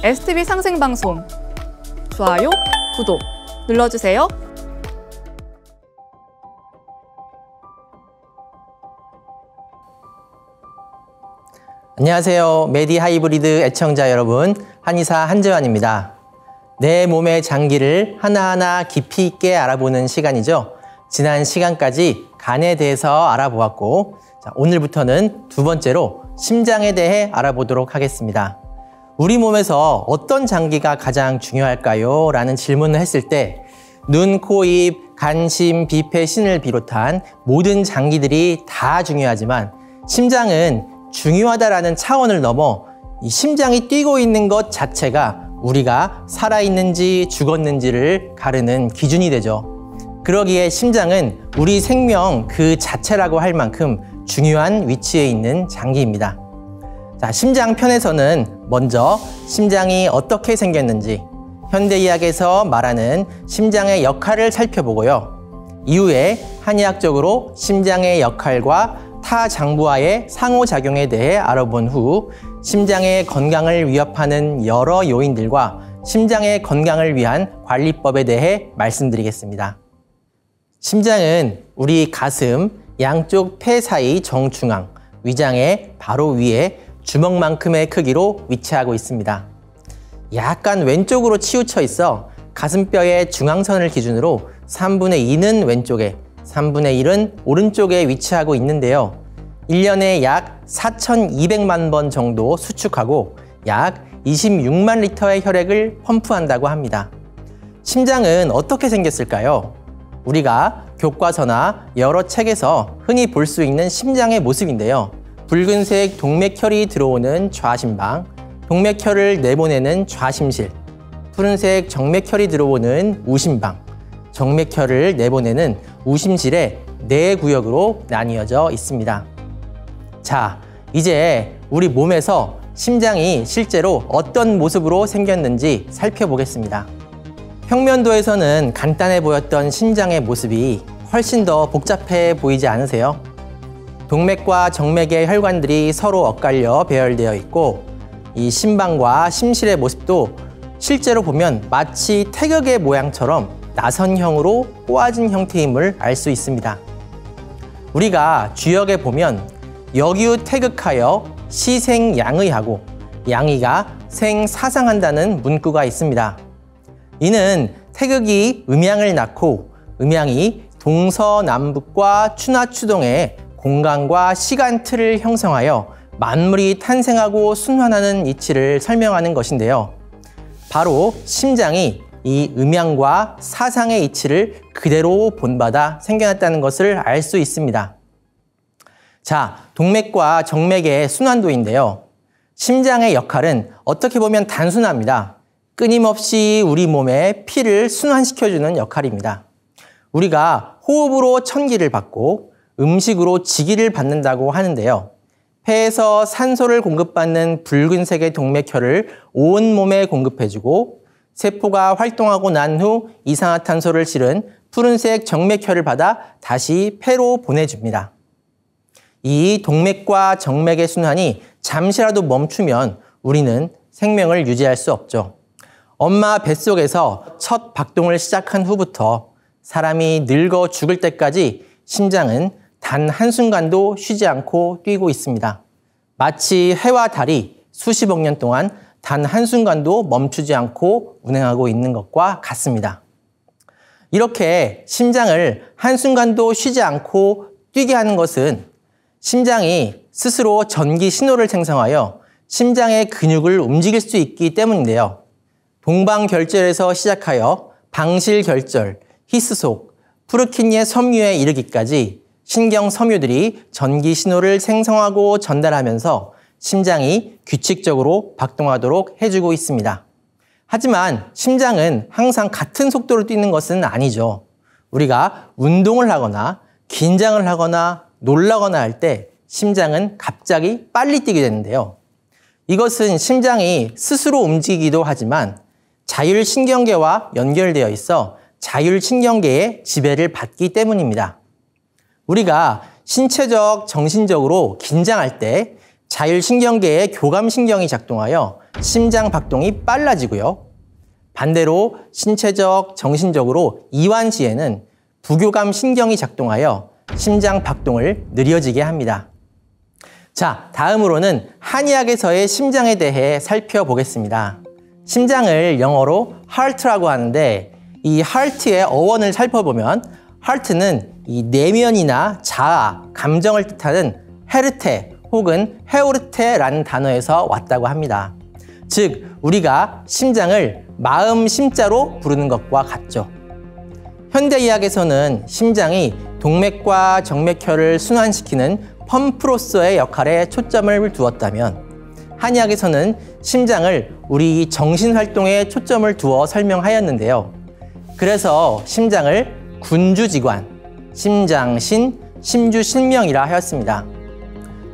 STV 상생방송 좋아요, 구독 눌러주세요. 안녕하세요. 메디하이브리드 애청자 여러분, 한의사 한재환입니다. 내 몸의 장기를 하나하나 깊이 있게 알아보는 시간이죠. 지난 시간까지 간에 대해서 알아보았고, 오늘부터는 두 번째로 심장에 대해 알아보도록 하겠습니다. 우리 몸에서 어떤 장기가 가장 중요할까요? 라는 질문을 했을 때 눈, 코, 입, 간, 심, 비폐, 신을 비롯한 모든 장기들이 다 중요하지만 심장은 중요하다라는 차원을 넘어 이 심장이 뛰고 있는 것 자체가 우리가 살아있는지 죽었는지를 가르는 기준이 되죠. 그러기에 심장은 우리 생명 그 자체라고 할 만큼 중요한 위치에 있는 장기입니다. 자, 심장 편에서는 먼저 심장이 어떻게 생겼는지, 현대의학에서 말하는 심장의 역할을 살펴보고요. 이후에 한의학적으로 심장의 역할과 타 장부와의 상호작용에 대해 알아본 후 심장의 건강을 위협하는 여러 요인들과 심장의 건강을 위한 관리법에 대해 말씀드리겠습니다. 심장은 우리 가슴, 양쪽 폐 사이 정중앙, 위장의 바로 위에 주먹만큼의 크기로 위치하고 있습니다. 약간 왼쪽으로 치우쳐 있어 가슴뼈의 중앙선을 기준으로 3분의 2는 왼쪽에, 3분의 1은 오른쪽에 위치하고 있는데요. 1년에 약 4,200만 번 정도 수축하고 약 26만 리터의 혈액을 펌프한다고 합니다. 심장은 어떻게 생겼을까요? 우리가 교과서나 여러 책에서 흔히 볼 수 있는 심장의 모습인데요. 붉은색 동맥혈이 들어오는 좌심방, 동맥혈을 내보내는 좌심실, 푸른색 정맥혈이 들어오는 우심방, 정맥혈을 내보내는 우심실의 네 구역으로 나뉘어져 있습니다. 자, 이제 우리 몸에서 심장이 실제로 어떤 모습으로 생겼는지 살펴보겠습니다. 평면도에서는 간단해 보였던 심장의 모습이 훨씬 더 복잡해 보이지 않으세요? 동맥과 정맥의 혈관들이 서로 엇갈려 배열되어 있고 이 심방과 심실의 모습도 실제로 보면 마치 태극의 모양처럼 나선형으로 꼬아진 형태임을 알 수 있습니다. 우리가 주역에 보면 역유 태극하여 시생양의하고 양의가 생사상한다는 문구가 있습니다. 이는 태극이 음양을 낳고 음양이 동서남북과 추나추동의 공간과 시간 틀을 형성하여 만물이 탄생하고 순환하는 이치를 설명하는 것인데요. 바로 심장이 이 음양과 사상의 이치를 그대로 본받아 생겨났다는 것을 알 수 있습니다. 자, 동맥과 정맥의 순환도인데요. 심장의 역할은 어떻게 보면 단순합니다. 끊임없이 우리 몸에 피를 순환시켜주는 역할입니다. 우리가 호흡으로 천기를 받고 음식으로 지기를 받는다고 하는데요. 폐에서 산소를 공급받는 붉은색의 동맥혈을 온 몸에 공급해주고 세포가 활동하고 난 후 이산화탄소를 실은 푸른색 정맥혈을 받아 다시 폐로 보내줍니다. 이 동맥과 정맥의 순환이 잠시라도 멈추면 우리는 생명을 유지할 수 없죠. 엄마 뱃속에서 첫 박동을 시작한 후부터 사람이 늙어 죽을 때까지 심장은 단 한순간도 쉬지 않고 뛰고 있습니다. 마치 해와 달이 수십억 년 동안 단 한순간도 멈추지 않고 운행하고 있는 것과 같습니다. 이렇게 심장을 한순간도 쉬지 않고 뛰게 하는 것은 심장이 스스로 전기 신호를 생성하여 심장의 근육을 움직일 수 있기 때문인데요. 동방결절에서 시작하여 방실결절, 히스속, 프루키니의 섬유에 이르기까지 신경 섬유들이 전기 신호를 생성하고 전달하면서 심장이 규칙적으로 박동하도록 해주고 있습니다. 하지만 심장은 항상 같은 속도로 뛰는 것은 아니죠. 우리가 운동을 하거나 긴장을 하거나 놀라거나 할 때 심장은 갑자기 빨리 뛰게 되는데요. 이것은 심장이 스스로 움직이기도 하지만 자율신경계와 연결되어 있어 자율신경계의 지배를 받기 때문입니다. 우리가 신체적, 정신적으로 긴장할 때 자율신경계의 교감신경이 작동하여 심장 박동이 빨라지고요. 반대로 신체적, 정신적으로 이완 시에는 부교감신경이 작동하여 심장 박동을 느려지게 합니다. 자, 다음으로는 한의학에서의 심장에 대해 살펴보겠습니다. 심장을 영어로 heart라고 하는데 이 heart의 어원을 살펴보면 heart는 이 내면이나 자아, 감정을 뜻하는 헤르테 혹은 헤오르테라는 단어에서 왔다고 합니다. 즉, 우리가 심장을 마음 심자로 부르는 것과 같죠. 현대의학에서는 심장이 동맥과 정맥혈을 순환시키는 펌프로서의 역할에 초점을 두었다면 한의학에서는 심장을 우리 정신활동에 초점을 두어 설명하였는데요. 그래서 심장을 군주지관, 심장신, 심주신명이라 하였습니다.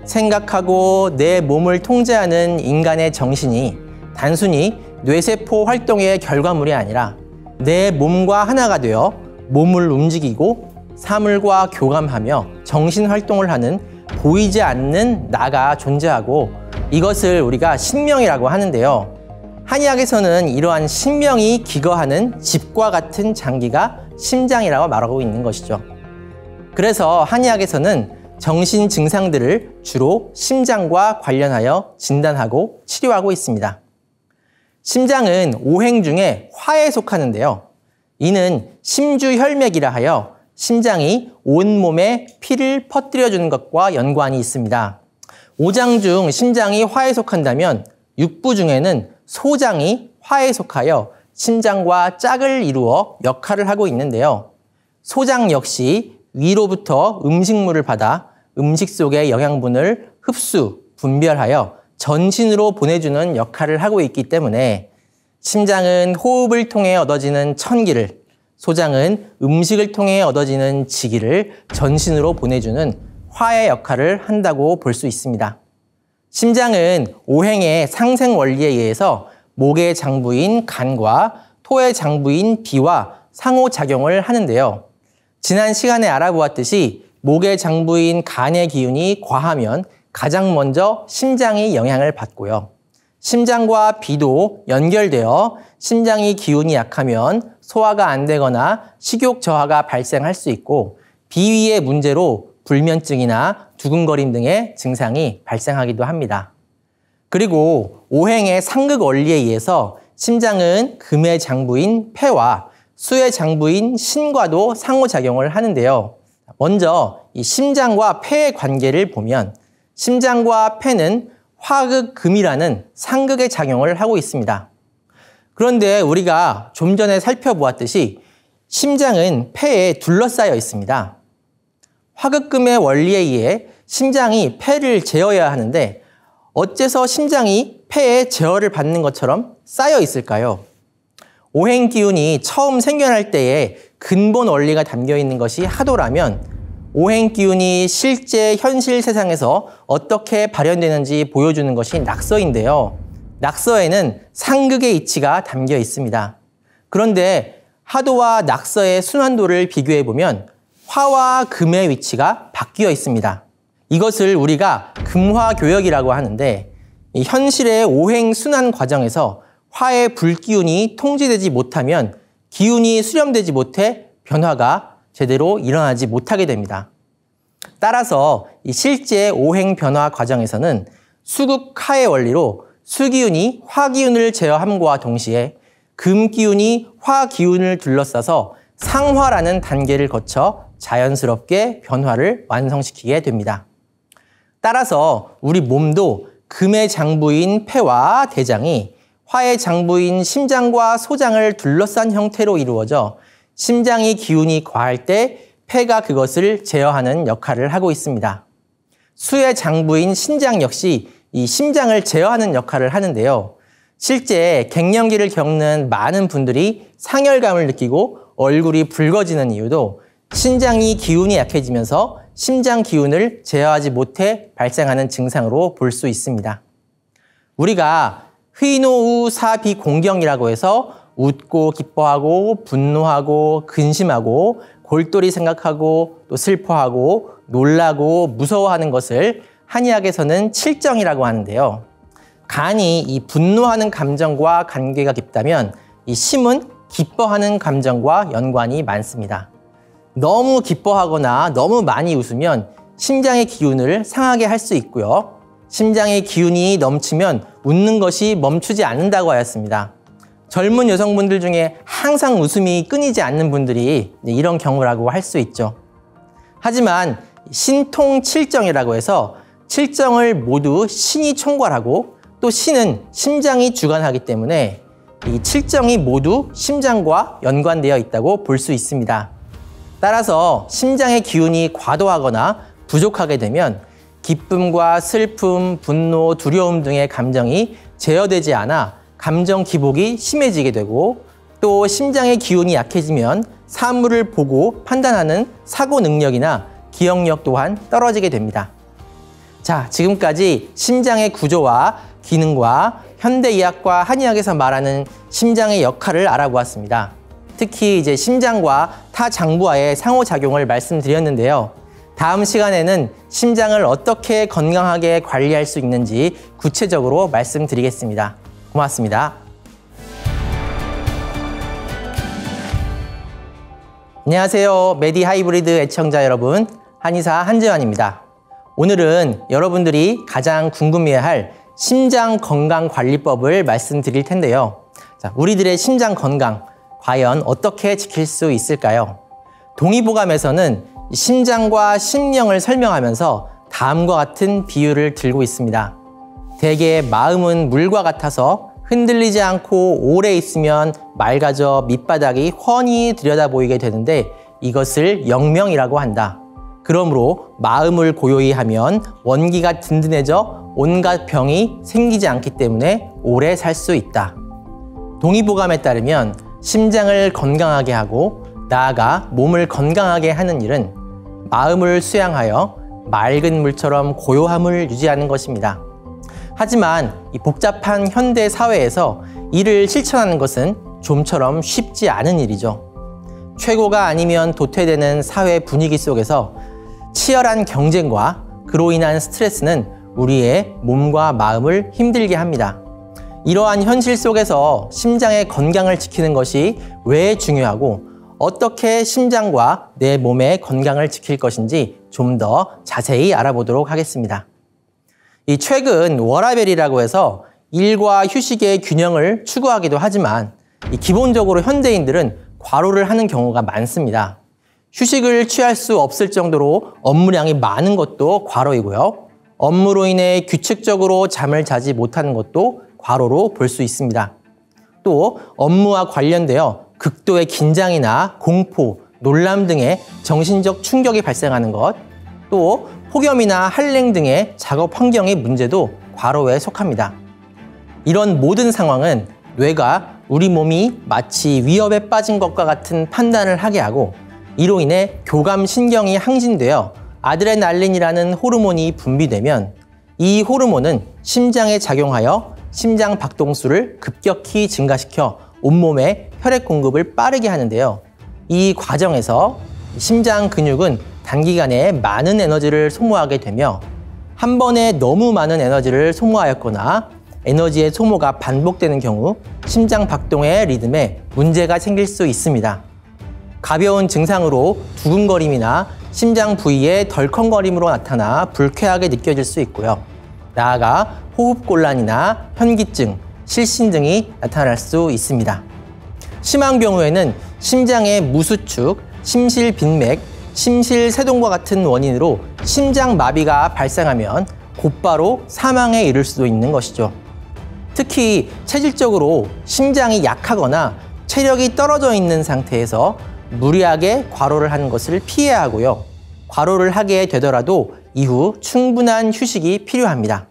생각하고 내 몸을 통제하는 인간의 정신이 단순히 뇌세포 활동의 결과물이 아니라 내 몸과 하나가 되어 몸을 움직이고 사물과 교감하며 정신활동을 하는 보이지 않는 나가 존재하고 이것을 우리가 신명이라고 하는데요. 한의학에서는 이러한 신명이 기거하는 집과 같은 장기가 심장이라고 말하고 있는 것이죠. 그래서 한의학에서는 정신 증상들을 주로 심장과 관련하여 진단하고 치료하고 있습니다. 심장은 오행 중에 화에 속하는데요. 이는 심주혈맥이라 하여 심장이 온몸에 피를 퍼뜨려주는 것과 연관이 있습니다. 오장 중 심장이 화에 속한다면 육부 중에는 소장이 화에 속하여 심장과 짝을 이루어 역할을 하고 있는데요. 소장 역시 위로부터 음식물을 받아 음식 속의 영양분을 흡수, 분별하여 전신으로 보내주는 역할을 하고 있기 때문에 심장은 호흡을 통해 얻어지는 천기를, 소장은 음식을 통해 얻어지는 지기를 전신으로 보내주는 화의 역할을 한다고 볼 수 있습니다. 심장은 오행의 상생 원리에 의해서 목의 장부인 간과 토의 장부인 비와 상호작용을 하는데요. 지난 시간에 알아보았듯이 목의 장부인 간의 기운이 과하면 가장 먼저 심장이 영향을 받고요. 심장과 비도 연결되어 심장이 기운이 약하면 소화가 안 되거나 식욕 저하가 발생할 수 있고 비위의 문제로 불면증이나 두근거림 등의 증상이 발생하기도 합니다. 그리고 오행의 상극 원리에 의해서 심장은 금의 장부인 폐와 수의 장부인 신과도 상호작용을 하는데요. 먼저 이 심장과 폐의 관계를 보면 심장과 폐는 화극금이라는 상극의 작용을 하고 있습니다. 그런데 우리가 좀 전에 살펴보았듯이 심장은 폐에 둘러싸여 있습니다. 화극금의 원리에 의해 심장이 폐를 제어해야 하는데 어째서 심장이 폐에 제어를 받는 것처럼 쌓여 있을까요? 오행 기운이 처음 생겨날 때에 근본 원리가 담겨 있는 것이 하도라면 오행 기운이 실제 현실 세상에서 어떻게 발현되는지 보여주는 것이 낙서인데요. 낙서에는 상극의 이치가 담겨 있습니다. 그런데 하도와 낙서의 순환도를 비교해보면 화와 금의 위치가 바뀌어 있습니다. 이것을 우리가 금화교역이라고 하는데 현실의 오행 순환 과정에서 화의 불기운이 통제되지 못하면 기운이 수렴되지 못해 변화가 제대로 일어나지 못하게 됩니다. 따라서 이 실제 오행 변화 과정에서는 수극하의 원리로 수기운이 화기운을 제어함과 동시에 금기운이 화기운을 둘러싸서 상화라는 단계를 거쳐 자연스럽게 변화를 완성시키게 됩니다. 따라서 우리 몸도 금의 장부인 폐와 대장이 화의 장부인 심장과 소장을 둘러싼 형태로 이루어져 심장이 기운이 과할 때 폐가 그것을 제어하는 역할을 하고 있습니다. 수의 장부인 신장 역시 이 심장을 제어하는 역할을 하는데요. 실제 갱년기를 겪는 많은 분들이 상열감을 느끼고 얼굴이 붉어지는 이유도 신장이 기운이 약해지면서 심장 기운을 제어하지 못해 발생하는 증상으로 볼 수 있습니다. 우리가 휘노우사비공경이라고 해서 웃고 기뻐하고 분노하고 근심하고 골똘히 생각하고 또 슬퍼하고 놀라고 무서워하는 것을 한의학에서는 칠정이라고 하는데요. 간이 이 분노하는 감정과 관계가 깊다면 이 심은 기뻐하는 감정과 연관이 많습니다. 너무 기뻐하거나 너무 많이 웃으면 심장의 기운을 상하게 할 수 있고요. 심장의 기운이 넘치면 웃는 것이 멈추지 않는다고 하였습니다. 젊은 여성분들 중에 항상 웃음이 끊이지 않는 분들이 이런 경우라고 할 수 있죠. 하지만 신통칠정이라고 해서 칠정을 모두 신이 총괄하고 또 신은 심장이 주관하기 때문에 이 칠정이 모두 심장과 연관되어 있다고 볼 수 있습니다. 따라서 심장의 기운이 과도하거나 부족하게 되면 기쁨과 슬픔, 분노, 두려움 등의 감정이 제어되지 않아 감정 기복이 심해지게 되고 또 심장의 기운이 약해지면 사물을 보고 판단하는 사고 능력이나 기억력 또한 떨어지게 됩니다. 자, 지금까지 심장의 구조와 기능과 현대의학과 한의학에서 말하는 심장의 역할을 알아보았습니다. 특히 이제 심장과 타 장부와의 상호작용을 말씀드렸는데요. 다음 시간에는 심장을 어떻게 건강하게 관리할 수 있는지 구체적으로 말씀드리겠습니다. 고맙습니다. 안녕하세요. 메디하이브리드 애청자 여러분, 한의사 한재환입니다. 오늘은 여러분들이 가장 궁금해할 심장 건강 관리법을 말씀드릴 텐데요. 자, 우리들의 심장 건강 과연 어떻게 지킬 수 있을까요? 동의보감에서는 심장과 심령을 설명하면서 다음과 같은 비유를 들고 있습니다. 대개 마음은 물과 같아서 흔들리지 않고 오래 있으면 맑아져 밑바닥이 훤히 들여다 보이게 되는데 이것을 영명이라고 한다. 그러므로 마음을 고요히 하면 원기가 든든해져 온갖 병이 생기지 않기 때문에 오래 살 수 있다. 동의보감에 따르면 심장을 건강하게 하고 나아가 몸을 건강하게 하는 일은 마음을 수양하여 맑은 물처럼 고요함을 유지하는 것입니다. 하지만 이 복잡한 현대 사회에서 이를 실천하는 것은 좀처럼 쉽지 않은 일이죠. 최고가 아니면 도태되는 사회 분위기 속에서 치열한 경쟁과 그로 인한 스트레스는 우리의 몸과 마음을 힘들게 합니다. 이러한 현실 속에서 심장의 건강을 지키는 것이 왜 중요하고 어떻게 심장과 내 몸의 건강을 지킬 것인지 좀 더 자세히 알아보도록 하겠습니다. 이 최근 워라밸이라고 해서 일과 휴식의 균형을 추구하기도 하지만 기본적으로 현대인들은 과로를 하는 경우가 많습니다. 휴식을 취할 수 없을 정도로 업무량이 많은 것도 과로이고요. 업무로 인해 규칙적으로 잠을 자지 못하는 것도 과로로 볼 수 있습니다. 또 업무와 관련되어 극도의 긴장이나 공포, 놀람 등의 정신적 충격이 발생하는 것, 또 폭염이나 한랭 등의 작업 환경의 문제도 과로에 속합니다. 이런 모든 상황은 뇌가 우리 몸이 마치 위협에 빠진 것과 같은 판단을 하게 하고 이로 인해 교감신경이 항진되어 아드레날린이라는 호르몬이 분비되면 이 호르몬은 심장에 작용하여 심장 박동수를 급격히 증가시켜 온몸에 혈액 공급을 빠르게 하는데요. 이 과정에서 심장 근육은 단기간에 많은 에너지를 소모하게 되며 한 번에 너무 많은 에너지를 소모하였거나 에너지의 소모가 반복되는 경우 심장 박동의 리듬에 문제가 생길 수 있습니다. 가벼운 증상으로 두근거림이나 심장 부위의 덜컹거림으로 나타나 불쾌하게 느껴질 수 있고요. 나아가 호흡곤란이나 현기증, 실신 등이 나타날 수 있습니다. 심한 경우에는 심장의 무수축, 심실빈맥, 심실세동과 같은 원인으로 심장마비가 발생하면 곧바로 사망에 이를 수도 있는 것이죠. 특히 체질적으로 심장이 약하거나 체력이 떨어져 있는 상태에서 무리하게 과로를 하는 것을 피해야 하고요. 과로를 하게 되더라도 이후 충분한 휴식이 필요합니다.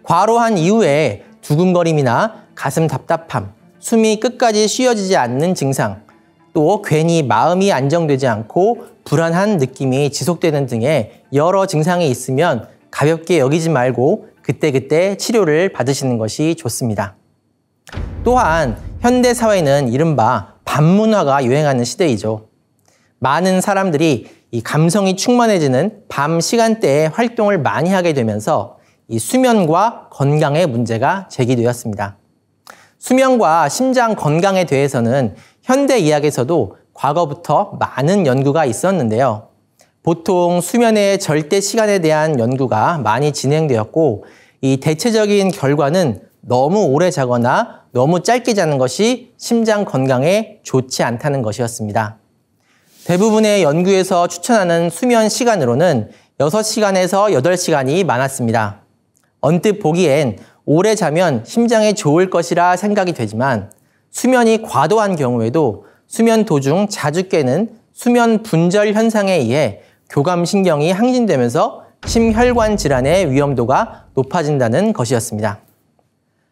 과로한 이후에 두근거림이나 가슴 답답함, 숨이 끝까지 쉬어지지 않는 증상, 또 괜히 마음이 안정되지 않고 불안한 느낌이 지속되는 등의 여러 증상이 있으면 가볍게 여기지 말고 그때그때 치료를 받으시는 것이 좋습니다. 또한 현대 사회는 이른바 반문화가 유행하는 시대이죠. 많은 사람들이 이 감성이 충만해지는 밤 시간대에 활동을 많이 하게 되면서 이 수면과 건강의 문제가 제기되었습니다. 수면과 심장 건강에 대해서는 현대 의학에서도 과거부터 많은 연구가 있었는데요. 보통 수면의 절대 시간에 대한 연구가 많이 진행되었고, 이 대체적인 결과는 너무 오래 자거나 너무 짧게 자는 것이 심장 건강에 좋지 않다는 것이었습니다. 대부분의 연구에서 추천하는 수면 시간으로는 6시간에서 8시간이 많았습니다. 언뜻 보기엔 오래 자면 심장에 좋을 것이라 생각이 되지만 수면이 과도한 경우에도 수면 도중 자주 깨는 수면 분절 현상에 의해 교감신경이 항진되면서 심혈관 질환의 위험도가 높아진다는 것이었습니다.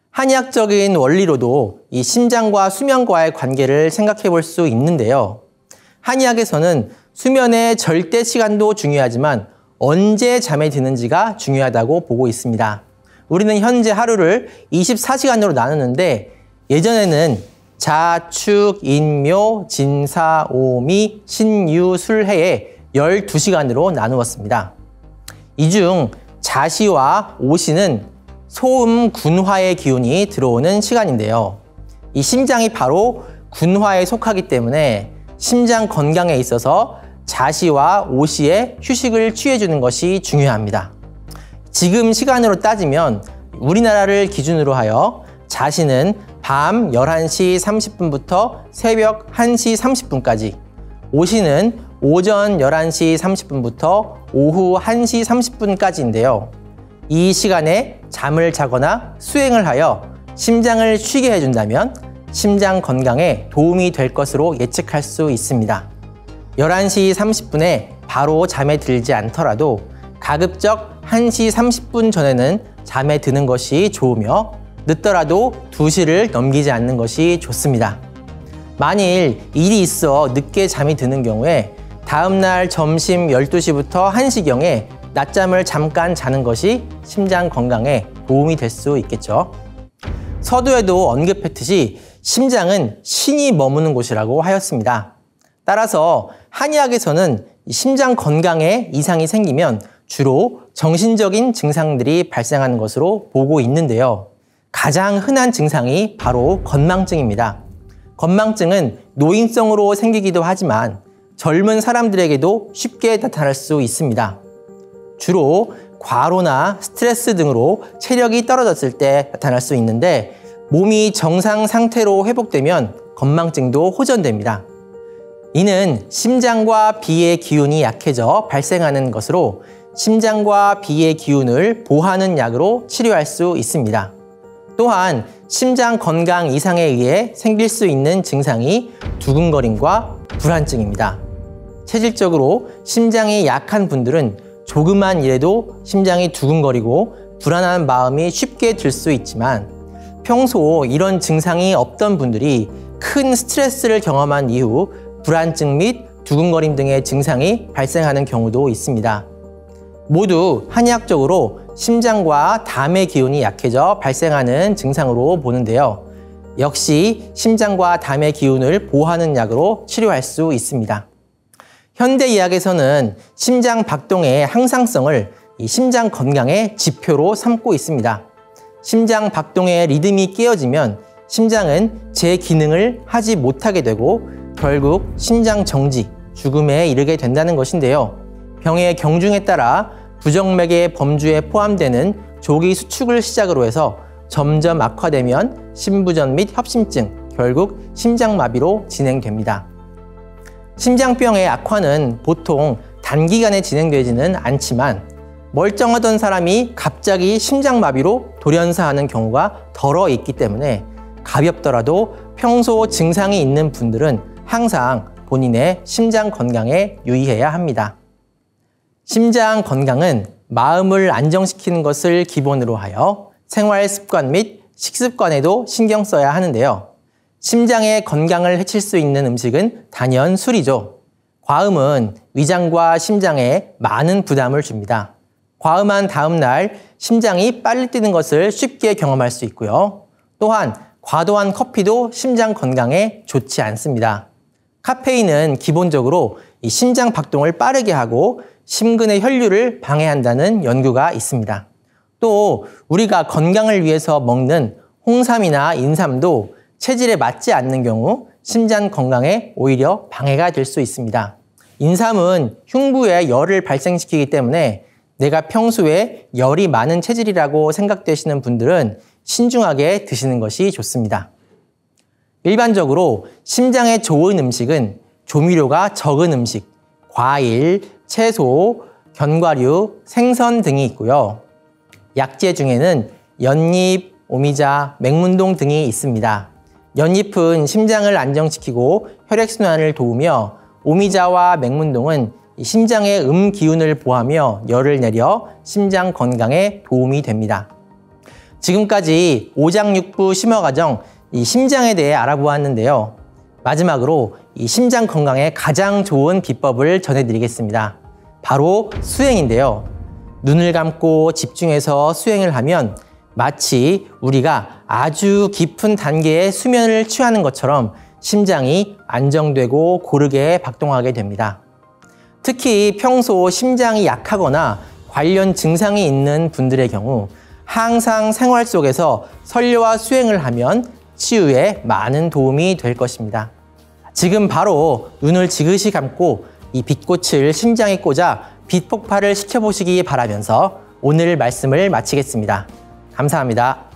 한의학적인 원리로도 이 심장과 수면과의 관계를 생각해 볼 수 있는데요. 한의학에서는 수면의 절대 시간도 중요하지만 언제 잠에 드는지가 중요하다고 보고 있습니다. 우리는 현재 하루를 24시간으로 나누는데 예전에는 자, 축, 인묘, 진사, 오미, 신유, 술해에 12시간으로 나누었습니다. 이 중 자시와 오시는 소음 군화의 기운이 들어오는 시간인데요. 이 심장이 바로 군화에 속하기 때문에 심장 건강에 있어서 자시와 오시에 휴식을 취해주는 것이 중요합니다. 지금 시간으로 따지면 우리나라를 기준으로 하여 자시는 밤 11시 30분부터 새벽 1시 30분까지, 오시는 오전 11시 30분부터 오후 1시 30분까지인데요. 이 시간에 잠을 자거나 수행을 하여 심장을 쉬게 해준다면 심장 건강에 도움이 될 것으로 예측할 수 있습니다. 11시 30분에 바로 잠에 들지 않더라도 가급적 1시 30분 전에는 잠에 드는 것이 좋으며 늦더라도 2시를 넘기지 않는 것이 좋습니다. 만일 일이 있어 늦게 잠이 드는 경우에 다음날 점심 12시부터 1시경에 낮잠을 잠깐 자는 것이 심장 건강에 도움이 될 수 있겠죠. 서두에도 언급했듯이 심장은 신이 머무는 곳이라고 하였습니다. 따라서 한의학에서는 심장 건강에 이상이 생기면 주로 정신적인 증상들이 발생하는 것으로 보고 있는데요. 가장 흔한 증상이 바로 건망증입니다. 건망증은 노인성으로 생기기도 하지만 젊은 사람들에게도 쉽게 나타날 수 있습니다. 주로 과로나 스트레스 등으로 체력이 떨어졌을 때 나타날 수 있는데 몸이 정상 상태로 회복되면 건망증도 호전됩니다. 이는 심장과 비의 기운이 약해져 발생하는 것으로 심장과 비의 기운을 보하는 약으로 치료할 수 있습니다. 또한 심장 건강 이상에 의해 생길 수 있는 증상이 두근거림과 불안증입니다. 체질적으로 심장이 약한 분들은 조그만 일에도 심장이 두근거리고 불안한 마음이 쉽게 들 수 있지만 평소 이런 증상이 없던 분들이 큰 스트레스를 경험한 이후 불안증 및 두근거림 등의 증상이 발생하는 경우도 있습니다. 모두 한의학적으로 심장과 담의 기운이 약해져 발생하는 증상으로 보는데요. 역시 심장과 담의 기운을 보하는 약으로 치료할 수 있습니다. 현대의학에서는 심장 박동의 항상성을 이 심장 건강의 지표로 삼고 있습니다. 심장 박동의 리듬이 깨어지면 심장은 제 기능을 하지 못하게 되고 결국 심장 정지, 죽음에 이르게 된다는 것인데요. 병의 경중에 따라 부정맥의 범주에 포함되는 조기 수축을 시작으로 해서 점점 악화되면 심부전 및 협심증, 결국 심장마비로 진행됩니다. 심장병의 악화는 보통 단기간에 진행되지는 않지만 멀쩡하던 사람이 갑자기 심장마비로 돌연사하는 경우가 덜어 있기 때문에 가볍더라도 평소 증상이 있는 분들은 항상 본인의 심장 건강에 유의해야 합니다. 심장 건강은 마음을 안정시키는 것을 기본으로 하여 생활 습관 및 식습관에도 신경 써야 하는데요. 심장의 건강을 해칠 수 있는 음식은 단연 술이죠. 과음은 위장과 심장에 많은 부담을 줍니다. 과음한 다음 날 심장이 빨리 뛰는 것을 쉽게 경험할 수 있고요. 또한 과도한 커피도 심장 건강에 좋지 않습니다. 카페인은 기본적으로 이 심장 박동을 빠르게 하고 심근의 혈류를 방해한다는 연구가 있습니다. 또 우리가 건강을 위해서 먹는 홍삼이나 인삼도 체질에 맞지 않는 경우 심장 건강에 오히려 방해가 될 수 있습니다. 인삼은 흉부에 열을 발생시키기 때문에 내가 평소에 열이 많은 체질이라고 생각되시는 분들은 신중하게 드시는 것이 좋습니다. 일반적으로 심장에 좋은 음식은 조미료가 적은 음식, 과일, 채소, 견과류, 생선 등이 있고요. 약재 중에는 연잎, 오미자, 맹문동 등이 있습니다. 연잎은 심장을 안정시키고 혈액순환을 도우며 오미자와 맹문동은 심장의 기운을 보하며 열을 내려 심장 건강에 도움이 됩니다. 지금까지 오장육부 심화과정 이 심장에 대해 알아보았는데요. 마지막으로 이 심장 건강에 가장 좋은 비법을 전해드리겠습니다. 바로 수행인데요. 눈을 감고 집중해서 수행을 하면 마치 우리가 아주 깊은 단계의 수면을 취하는 것처럼 심장이 안정되고 고르게 박동하게 됩니다. 특히 평소 심장이 약하거나 관련 증상이 있는 분들의 경우 항상 생활 속에서 설료와 수행을 하면 치유에 많은 도움이 될 것입니다. 지금 바로 눈을 지그시 감고 이 빛꽃을 심장에 꽂아 빛 폭발을 시켜보시기 바라면서 오늘 말씀을 마치겠습니다. 감사합니다.